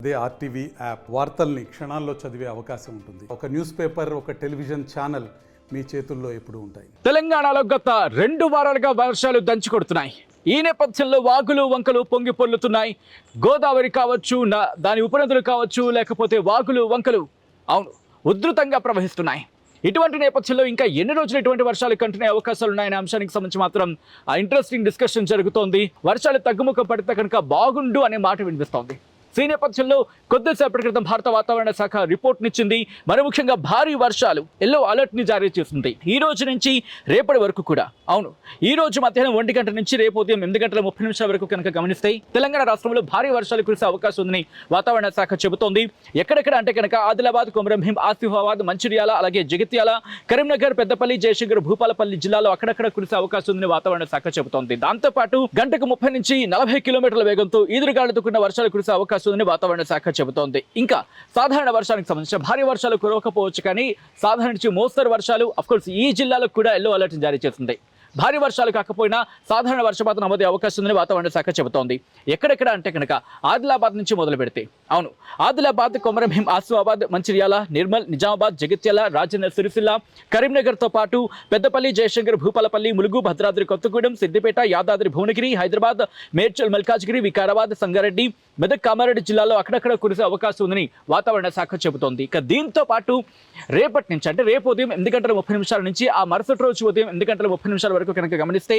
అదే RTV app వార్తల్ని క్షణాల్లో చదివే అవకాశం ఉంటుంది. ఒక న్యూస్ పేపర్, ఒక టెలివిజన్ ఛానల్ మీ చేతుల్లో ఎప్పుడూ ఉంటాయి. తెలంగాణలో గత 2 వారాలుగా వర్షాలు దంచుకొడుతున్నాయి. ఈ నేపథ్యంలో వాగులు వంకలు పొంగి పొర్లుతున్నాయి. గోదావరి కావచ్చు, దాని ఉపనదులు కావచ్చు, లేకపోతే వాగులు వంకలు ఉధృతంగా ప్రవహిస్తున్నాయి. ఇటువంటి నేపథ్యంలో ఇంకా ఎన్ని రోజులు ఇటువంటి వర్షాలు కంటిన్యూ అవకాశాలు ఉన్నాయనే అంశానికి సంబంధించి మాత్రం ఇంట్రెస్టింగ్ డిస్కషన్ జరుగుతోంది. వర్షాలు తగ్గుముఖం పడితే కనుక బాగుండు అనే మాట వినిపిస్తోంది. ఈ నేపథ్యంలో కొద్దిసేపటి క్రితం భారత వాతావరణ శాఖ రిపోర్ట్నిచ్చింది. మరి ముఖ్యంగా భారీ వర్షాలు ఎల్లో అలర్ట్ని జారీ చేస్తుంది. ఈ రోజు నుంచి రేపటి వరకు కూడా ఈ రోజు మధ్యాహ్నం 1 గంట నుంచి రేపు ఉదయం 8 గంటల 30 నిమిషాల వరకు కనుక గమనిస్తే తెలంగాణ రాష్ట్రంలో భారీ వర్షాలు కురిసే అవకాశం ఉందని వాతావరణ శాఖ చెబుతోంది. ఎక్కడెక్కడ అంటే కనుక ఆదిలాబాద్, కొమరంభీం, ఆసిఫాబాద్, మంచిర్యాల, అలాగే జగిత్యాల, కరీంనగర్, పెద్దపల్లి, జయశంకర్, భూపాలపల్లి జిల్లాలో అక్కడక్కడ కురిసే అవకాశం ఉందని వాతావరణ శాఖ చెబుతోంది. దాంతోపాటు గంటకు 30 నుంచి 40 కిలోమీటర్ల వేగంతో ఈదురుగాలులతో కూడిన వర్షాలు కురిసే అవకాశం ఉందని వాతావరణ శాఖ చెబుతోంది. ఇంకా సాధారణ వర్షానికి సంబంధించిన భారీ వర్షాలు కురవకపోవచ్చు, కానీ సాధారణ నుంచి మోస్తరు వర్షాలు అఫ్కోర్స్ ఈ జిల్లాలకు కూడా ఎల్లో అలర్ట్ జారీ చేస్తుంది. భారీ వర్షాలు కాకపోయినా సాధారణ వర్షపాతం నమోదే అవకాశం ఉందని వాతావరణ శాఖ చెబుతోంది. ఎక్కడెక్కడ అంటే కనుక ఆదిలాబాద్ నుంచి మొదలు పెడితే ఆదిలాబాద్, కొమరంభీం, ఆసిఫాబాద్, మంచిర్యాల, నిర్మల్, నిజామాబాద్, జగిత్యాల, రాజన్న సిరిసిల్ల, కరీంనగర్తో పాటు పెద్దపల్లి, జయశంకర్, భూపాలపల్లి, ములుగు, భద్రాద్రి కొత్తగూడెం, సిద్దిపేట, యాదాద్రి భువనగిరి, హైదరాబాద్, మేడ్చల్, మల్కాజ్గిరి, వికారాబాద్, సంగారెడ్డి, మెదక్, కామారెడ్డి జిల్లాలో అక్కడక్కడ కురిసే అవకాశం ఉందని వాతావరణ శాఖ చెబుతోంది. ఇక దీంతో పాటు రేపటి నుంచి అంటే రేపు ఉదయం 8 గంటల 30 నిమిషాల నుంచి ఆ మరుసటి రోజు ఉదయం 8 గంటల 30 నిమిషాల వరకు కనుక గమనిస్తే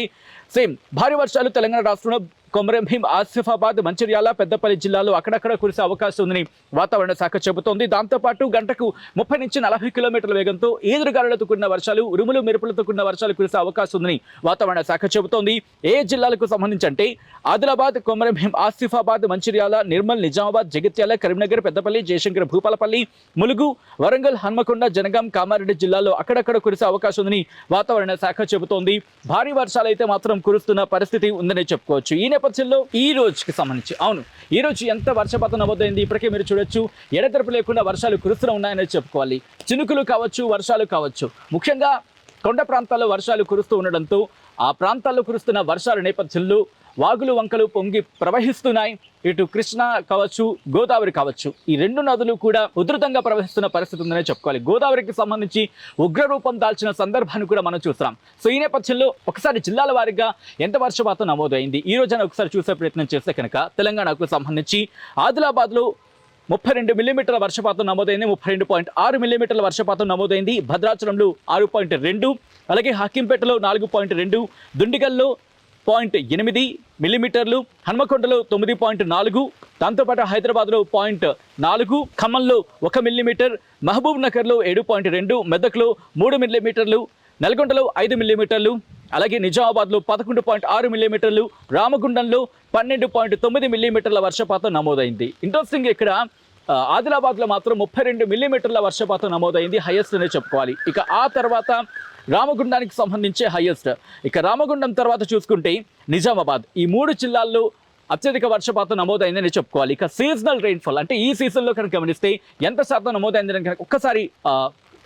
సేమ్ భారీ వర్షాలు తెలంగాణ రాష్ట్రంలో కొమరంభీం, ఆసిఫాబాద్, మంచిర్యాల, పెద్దపల్లి జిల్లాలో అక్కడక్కడ కురిసే అవకాశం ఉందని వాతావరణ శాఖ చెబుతోంది. దాంతోపాటు గంటకు 30 నుంచి 40 కిలోమీటర్ల వేగంతో ఈదురుగాలులతో కూడిన వర్షాలు, ఉరుములు మెరుపులతో కూడిన వర్షాలు కురిసే అవకాశం ఉందని వాతావరణ శాఖ చెబుతోంది. ఏ జిల్లాలకు సంబంధించి అంటే ఆదిలాబాద్, కొమరంభీం, ఆసిఫాబాద్, మంచిర్యాల, నిర్మల్, నిజామాబాద్, జగిత్యాల, కరీంనగర్, పెద్దపల్లి, జయశంకర్, భూపాలపల్లి, ములుగు, వరంగల్, హన్మకొండ, జనగాం, కామారెడ్డి జిల్లాలో అక్కడక్కడ కురిసే అవకాశం ఉందని వాతావరణ శాఖ చెబుతోంది. భారీ వర్షాలు అయితే మాత్రం కురుస్తున్న పరిస్థితి ఉందని చెప్పుకోవచ్చు. ఈ నేపథ్యంలో ఈ రోజుకి సంబంధించి ఈ రోజు ఎంత వర్షపాతం నమోదైంది ఇప్పటికే మీరు చూడొచ్చు. ఎడతెరపు లేకుండా వర్షాలు కురుస్తూ ఉన్నాయని చెప్పుకోవాలి. చినుకులు కావచ్చు, వర్షాలు కావచ్చు, ముఖ్యంగా కొండ ప్రాంతాల్లో వర్షాలు కురుస్తూ ఉండడంతో ఆ ప్రాంతాల్లో కురుస్తున్న వర్షాల నేపథ్యంలో వాగులు వంకలు పొంగి ప్రవహిస్తున్నాయి. ఇటు కృష్ణ కావచ్చు, గోదావరి కావచ్చు, ఈ 2 నదులు కూడా ఉధృతంగా ప్రవహిస్తున్న పరిస్థితి ఉందనే చెప్పుకోవాలి. గోదావరికి సంబంధించి ఉగ్రరూపం దాల్చిన సందర్భాన్ని కూడా మనం చూస్తాం. సో ఈ నేపథ్యంలో ఒకసారి జిల్లాల వారీగా ఎంత వర్షపాతం నమోదైంది ఈ రోజున ఒకసారి చూసే ప్రయత్నం చేస్తే కనుక తెలంగాణకు సంబంధించి ఆదిలాబాద్లో 32 మిల్లీమీటర్ల వర్షపాతం నమోదైంది. 32.6 మిల్లీమీటర్ల వర్షపాతం నమోదైంది. భద్రాచలంలో 6.2, అలాగే హకీంపేటలో 4.2, దుండిగల్లో 0.8 మిల్లీమీటర్లు, హన్మకొండలో 9.4, దాంతోపాటు హైదరాబాద్లో 0.4, ఖమ్మంలో 1 మిల్లీమీటర్, మహబూబ్ నగర్లో 7.2, మెదక్లో 3 మిల్లీమీటర్లు, నల్గొండలో 5 మిల్లీమీటర్లు, అలాగే నిజామాబాద్లో 11.6 మిల్లీమీటర్లు, రామగుండంలో 12.9 మిల్లీమీటర్ల వర్షపాతం నమోదైంది. ఇంట్రెస్టింగ్ ఇక్కడ ఆదిలాబాద్లో మాత్రం 32 మిల్లీమీటర్ల వర్షపాతం నమోదైంది, హైయెస్ట్ అనే చెప్పుకోవాలి. ఇక ఆ తర్వాత రామగుండానికి సంబంధించి హైయెస్ట్. ఇక రామగుండం తర్వాత చూసుకుంటే నిజామాబాద్, ఈ 3 జిల్లాల్లో అత్యధిక వర్షపాతం నమోదైందని చెప్పుకోవాలి. ఇక సీజనల్ రెయిన్ఫాల్ అంటే ఈ సీజన్లో కనుక గమనిస్తే ఎంత శాతం నమోదైందని కనుక ఒక్కసారి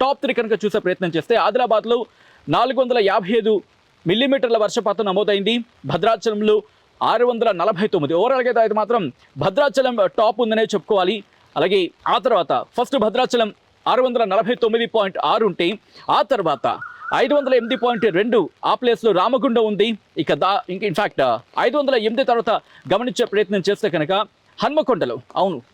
టాప్ 3 కనుక చూసే ప్రయత్నం చేస్తే ఆదిలాబాద్లో 455 మిల్లీమీటర్ల వర్షపాతం నమోదైంది. భద్రాచలంలో 649. ఓవరాల్గా అయితే మాత్రం భద్రాచలం టాప్ ఉందనే చెప్పుకోవాలి. అలాగే ఆ తర్వాత ఫస్ట్ భద్రాచలం 649.6 ఉంటే ఆ తర్వాత 508.2 ఆ ప్లేస్లో రామగుండం ఉంది. ఇక ఇన్ఫ్యాక్ట్ 508 తర్వాత గమనించే ప్రయత్నం చేస్తే కనుక హన్మకొండలో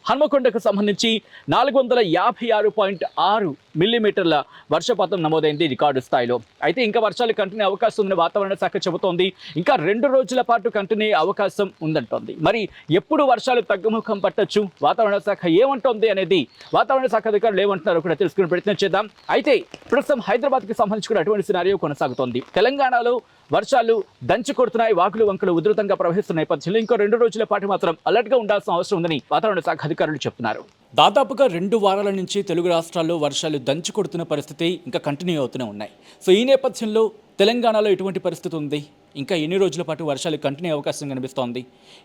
హన్మకొండకు సంబంధించి 456.6 మిల్లీమీటర్ల వర్షపాతం నమోదైంది రికార్డు స్థాయిలో. అయితే ఇంకా వర్షాలు కంటిన్యూ అవకాశం ఉందని వాతావరణ శాఖ చెబుతోంది. ఇంకా 2 రోజుల పాటు కంటిన్యూ అవకాశం ఉందంటోంది. మరి ఎప్పుడు వర్షాలు తగ్గుముఖం పట్టొచ్చు, వాతావరణ శాఖ ఏమంటోంది అనేది వాతావరణ శాఖ అధికారులు ఏమంటున్నారో కూడా తెలుసుకునే ప్రయత్నం చేద్దాం. అయితే ప్రస్తుతం హైదరాబాద్కి సంబంధించి కూడా అటువంటి సినారియో కొనసాగుతోంది. తెలంగాణలో వర్షాలు దంచి కొడుతున్నాయి, వాగులు వంకలు ఉధృతంగా ప్రవహిస్తున్న నేపథ్యంలో ఇంకో 2 రోజుల పాటు మాత్రం అలర్ట్గా ఉండాల్సిన అవసరం ఉందని వాతావరణ శాఖ అధికారులు చెప్తున్నారు. దాదాపుగా 2 వారాల నుంచి తెలుగు రాష్ట్రాల్లో వర్షాలు దంచి కొడుతున్న పరిస్థితి ఇంకా కంటిన్యూ అవుతూనే ఉన్నాయి. సో ఈ నేపథ్యంలో తెలంగాణలో ఎటువంటి పరిస్థితి ఉంది, ఇంకా ఎన్ని రోజుల పాటు వర్షాలు కంటిన్యూ అవకాశం కనిపిస్తోంది,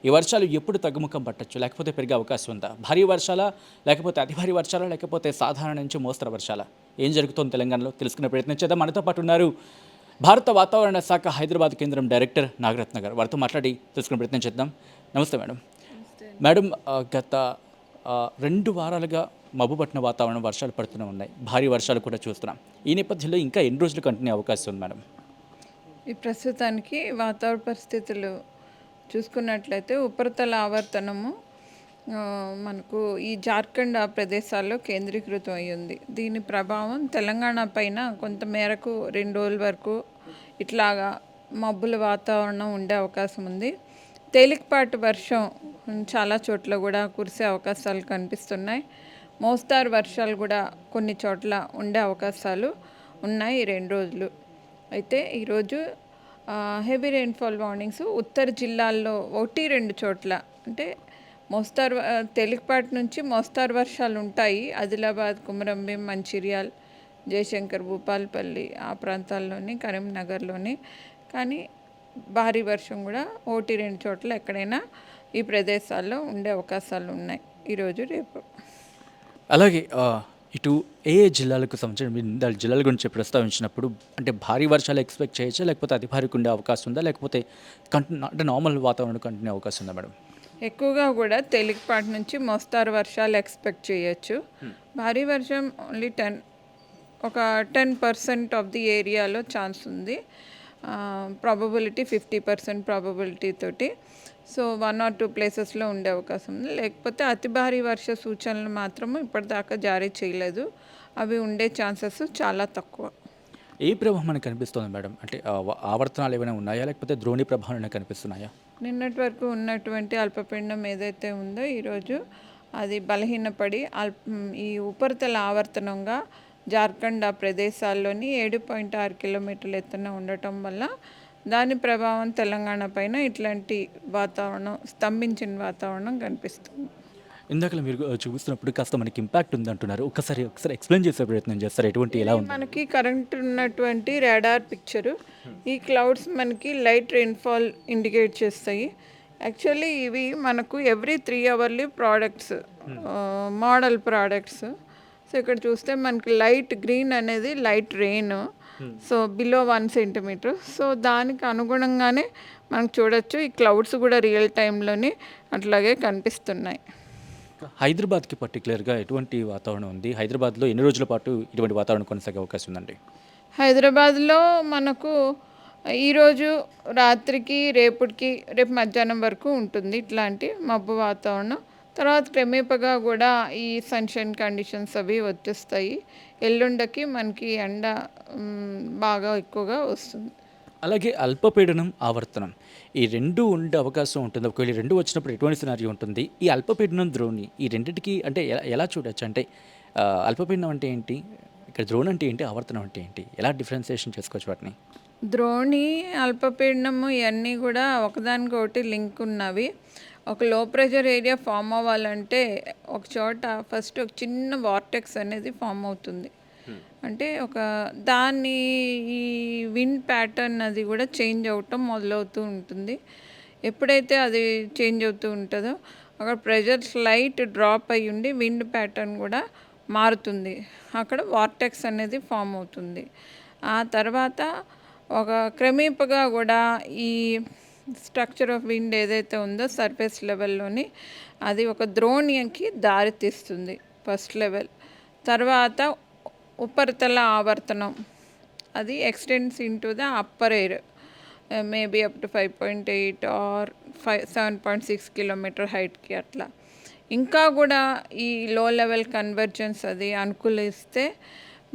ఈ వర్షాలు ఎప్పుడు తగ్గుముఖం పట్టచ్చు, లేకపోతే పెరిగే అవకాశం ఉందా, భారీ వర్షాలా, లేకపోతే అతి భారీ వర్షాలా, లేకపోతే సాధారణ నుంచి మోస్తరు వర్షాలా, ఏం జరుగుతోంది తెలంగాణలో తెలుసుకునే ప్రయత్నం చేద్దాం. మనతో పాటు ఉన్నారు భారత వాతావరణ శాఖ హైదరాబాద్ కేంద్రం డైరెక్టర్ నాగరత్న గారు. వారితో మాట్లాడి తెలుసుకునే ప్రయత్నం చేద్దాం. నమస్తే మేడం. మేడం, గత 2 వారాలుగా మబ్బుపట్టిన వాతావరణం, వర్షాలు పడుతూనే ఉన్నాయి, భారీ వర్షాలు కూడా చూస్తున్నాం. ఈ నేపథ్యంలో ఇంకా ఎన్ని రోజులు కంటిన్యూ అవకాశం ఉంది మేడం? ఈ ప్రస్తుతానికి వాతావరణ పరిస్థితులు చూసుకున్నట్లయితే ఉపరితల ఆవర్తనము మనకు ఈ జార్ఖండ్ ఆ ప్రదేశాల్లో కేంద్రీకృతం అయి ఉంది. దీని ప్రభావం తెలంగాణ పైన కొంత మేరకు 2 రోజుల వరకు ఇట్లాగా మబ్బుల వాతావరణం ఉండే అవకాశం ఉంది. తేలికపాటి వర్షం చాలా చోట్ల కూడా కురిసే అవకాశాలు కనిపిస్తున్నాయి. మోస్తారు వర్షాలు కూడా కొన్ని చోట్ల ఉండే అవకాశాలు ఉన్నాయి ఈ 2 రోజులు. అయితే ఈరోజు హెవీ రెయిన్ఫాల్ వార్నింగ్స్ ఉత్తర జిల్లాల్లో 1-2 చోట్ల అంటే తేలికపాటి నుంచి మోస్తారు వర్షాలు ఉంటాయి. ఆదిలాబాద్, కుమరంభీం, మంచిర్యాల్, జయశంకర్, భూపాలపల్లి ఆ ప్రాంతాల్లోని, కరీంనగర్లోని. కానీ భారీ వర్షం కూడా 1-2 చోట్ల ఎక్కడైనా ఈ ప్రదేశాల్లో ఉండే అవకాశాలు ఉన్నాయి ఈరోజు రేపు. అలాగే ఇటు ఏ జిల్లాలకు సంబంధించిన జిల్లాల గురించి ప్రస్తావించినప్పుడు అంటే భారీ వర్షాలు ఎక్స్పెక్ట్ చేయొచ్చా, లేకపోతే అతి భారీగా ఉండే అవకాశం ఉందా, లేకపోతే అంటే నార్మల్ వాతావరణం కంటిన్యూ అవకాశం ఉందా మేడం? ఎక్కువగా కూడా తేలికపాటి నుంచి మోస్తారు వర్షాలు ఎక్స్పెక్ట్ చేయొచ్చు. భారీ వర్షం ఓన్లీ 10% ఆఫ్ ది ఏరియాలో ఛాన్స్ ఉంది. ప్రాబబిలిటీ 50% ప్రాబబిలిటీ తోటి. సో 1 or 2 ప్లేసెస్లో ఉండే అవకాశం ఉంది. లేకపోతే అతి భారీ వర్ష సూచనలు మాత్రము ఇప్పటిదాకా జారీ చేయలేదు. అవి ఉండే ఛాన్సెస్ చాలా తక్కువ. ఏ ప్రభావం మనకు కనిపిస్తుంది మేడం? అంటే ఆవర్తనాలు ఏమైనా ఉన్నాయా, లేకపోతే ద్రోణి ప్రభావాలు ఏమైనా కనిపిస్తున్నాయా? నిన్నటి వరకు ఉన్నటువంటి అల్పపీడనం ఏదైతే ఉందో ఈరోజు అది బలహీనపడి ఈ ఉపరితల ఆవర్తనంగా జార్ఖండ్ ఆ ప్రదేశాల్లోని 7.6 కిలోమీటర్ల ఎత్తున ఉండటం వల్ల దాని ప్రభావం తెలంగాణ పైన ఇట్లాంటి వాతావరణం, స్తంభించిన వాతావరణం కనిపిస్తుంది. ఇందాక మీరు చూస్తున్నప్పుడు కాస్త మనకి ఇంపాక్ట్ ఉంది అంటున్నారు. ఒకసారి ఎక్స్ప్లెయిన్ చేసే ప్రయత్నం చేస్తారు. ఎటువంటి ఎలా ఉంది? మనకి కరెంట్ ఉన్నటువంటి రాడార్ పిక్చరు, ఈ క్లౌడ్స్ మనకి లైట్ రెయిన్ఫాల్ ఇండికేట్ చేస్తాయి. యాక్చువల్లీ ఇవి మనకు every 3 hourly products, model products. So ఇక్కడ చూస్తే మనకి లైట్ గ్రీన్ అనేది light rain, so below 1 centimetre. So దానికి అనుగుణంగానే మనకు చూడొచ్చు ఈ క్లౌడ్స్ కూడా రియల్ టైంలోని అట్లాగే కనిపిస్తున్నాయి. హైదరాబాద్కి పర్టికులర్గా ఎటువంటి వాతావరణం ఉంది? హైదరాబాద్లో ఎన్ని రోజుల పాటు ఇటువంటి వాతావరణం కొనసాగే అవకాశం ఉందండి? హైదరాబాద్లో మనకు ఈరోజు రాత్రికి, రేపు మధ్యాహ్నం వరకు ఉంటుంది ఇట్లాంటి మబ్బు వాతావరణం. తర్వాత క్రమేపగా కూడా ఈ సన్షైన్ కండిషన్స్ అవి వచ్చేస్తాయి. ఎల్లుండకి మనకి ఎండ బాగా ఎక్కువగా వస్తుంది. అలాగే అల్పపీడనం, ఆవర్తనం ఈ 2 ఉండే అవకాశం ఉంటుంది. ఒకవేళ 2 వచ్చినప్పుడు ఎటువంటి సినారియో ఉంటుంది? ఈ అల్పపీడనం, ద్రోణి ఈ రెండింటికి అంటే ఎలా చూడొచ్చు? అంటే అల్పపీడనం అంటే ఏంటి, ఇక్కడ ద్రోణి అంటే ఏంటి, ఆవర్తనం అంటే ఏంటి, ఎలా డిఫరెన్సియేషన్ చేసుకోవచ్చు వాటిని? ద్రోణి, అల్పపీడనము ఇవన్నీ కూడా ఒకదానికొకటి లింక్ ఉన్నవి. ఒక లో ప్రెషర్ ఏరియా ఫామ్ అవ్వాలంటే ఒక చోట ఫస్ట్ ఒక చిన్న వార్టెక్స్ అనేది ఫామ్ అవుతుంది. అంటే దాన్ని ఈ విండ్ ప్యాటర్న్ అది కూడా చేంజ్ అవటం మొదలవుతూ ఉంటుంది. ఎప్పుడైతే అది చేంజ్ అవుతూ ఉంటుందో అక్కడ ప్రెషర్ స్లైట్ డ్రాప్ అయ్యి ఉండి విండ్ ప్యాటర్న్ కూడా మారుతుంది. అక్కడ వార్టెక్స్ అనేది ఫామ్ అవుతుంది. ఆ తర్వాత ఒక క్రమేపగా కూడా ఈ స్ట్రక్చర్ ఆఫ్ విండ్ ఏదైతే ఉందో సర్ఫేస్ లెవెల్లోని అది ఒక ద్రోణికి దారితీస్తుంది ఫస్ట్ లెవెల్. తర్వాత ఉపరితల ఆవర్తనం అది extends into the upper air, maybe up to 5.8 or 7.6 kilometre హైట్కి అట్లా. ఇంకా కూడా ఈ లో లెవెల్ కన్వర్జెన్స్ అది అనుకూలిస్తే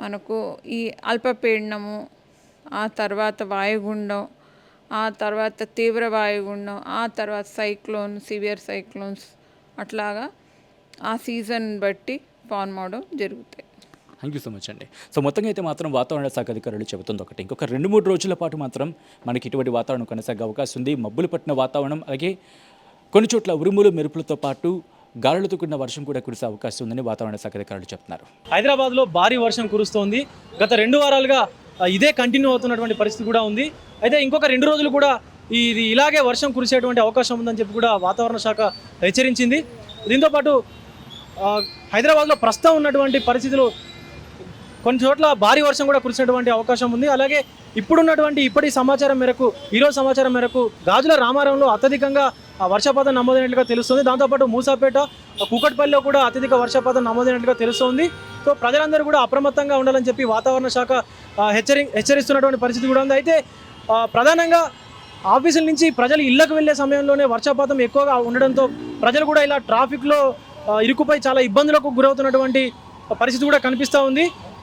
మనకు ఈ అల్పపీడనము, ఆ తర్వాత వాయుగుండం, ఆ తర్వాత తీవ్ర వాయుగుండం, ఆ తర్వాత సైక్లోన్, సివియర్ సైక్లోన్స్ అట్లాగా ఆ సీజన్ బట్టి ఫార్మ్ అవడం జరుగుతాయి. థ్యాంక్ యూ సో మచ్ అండి. సో మొత్తంగా అయితే మాత్రం వాతావరణ శాఖ అధికారులు చెబుతుంది ఒకటి, ఇంకొక 2-3 రోజుల పాటు మాత్రం మనకి ఇటువంటి వాతావరణం కొనసాగే అవకాశం ఉంది. మబ్బులు పట్టిన వాతావరణం, అలాగే కొన్ని చోట్ల ఉరుములు మెరుపులతో పాటు గాలులతో కూడిన వర్షం కూడా కురిసే అవకాశం ఉందని వాతావరణ శాఖ అధికారులు చెప్తున్నారు. హైదరాబాద్లో భారీ వర్షం కురుస్తోంది. గత 2 వారాలుగా ఇదే కంటిన్యూ అవుతున్నటువంటి పరిస్థితి కూడా ఉంది. అయితే ఇంకొక 2 రోజులు కూడా ఇది ఇలాగే వర్షం కురిసేటువంటి అవకాశం ఉందని చెప్పి కూడా వాతావరణ శాఖ హెచ్చరించింది. దీంతోపాటు హైదరాబాద్లో ప్రస్తుతం ఉన్నటువంటి పరిస్థితులు కొన్ని చోట్ల భారీ వర్షం కూడా కురిసేటువంటి అవకాశం ఉంది. అలాగే ఇప్పటి సమాచారం మేరకు, ఈరోజు సమాచారం మేరకు గాజుల రామారంలో అత్యధికంగా వర్షపాతం నమోదైనట్లుగా తెలుస్తుంది. దాంతోపాటు మూసాపేట, కూకట్పల్లిలో కూడా అత్యధిక వర్షపాతం నమోదైనట్లుగా తెలుస్తుంది. సో ప్రజలందరూ కూడా అప్రమత్తంగా ఉండాలని చెప్పి వాతావరణ శాఖ హెచ్చరిస్తున్నటువంటి పరిస్థితి కూడా ఉంది. అయితే ప్రధానంగా ఆఫీసుల నుంచి ప్రజలు ఇళ్లకు వెళ్ళే సమయంలోనే వర్షపాతం ఎక్కువగా ఉండడంతో ప్రజలు కూడా ఇలా ట్రాఫిక్లో ఇరుకుపై చాలా ఇబ్బందులకు గురవుతున్నటువంటి పరిస్థితి కూడా కనిపిస్తూ ఉంది.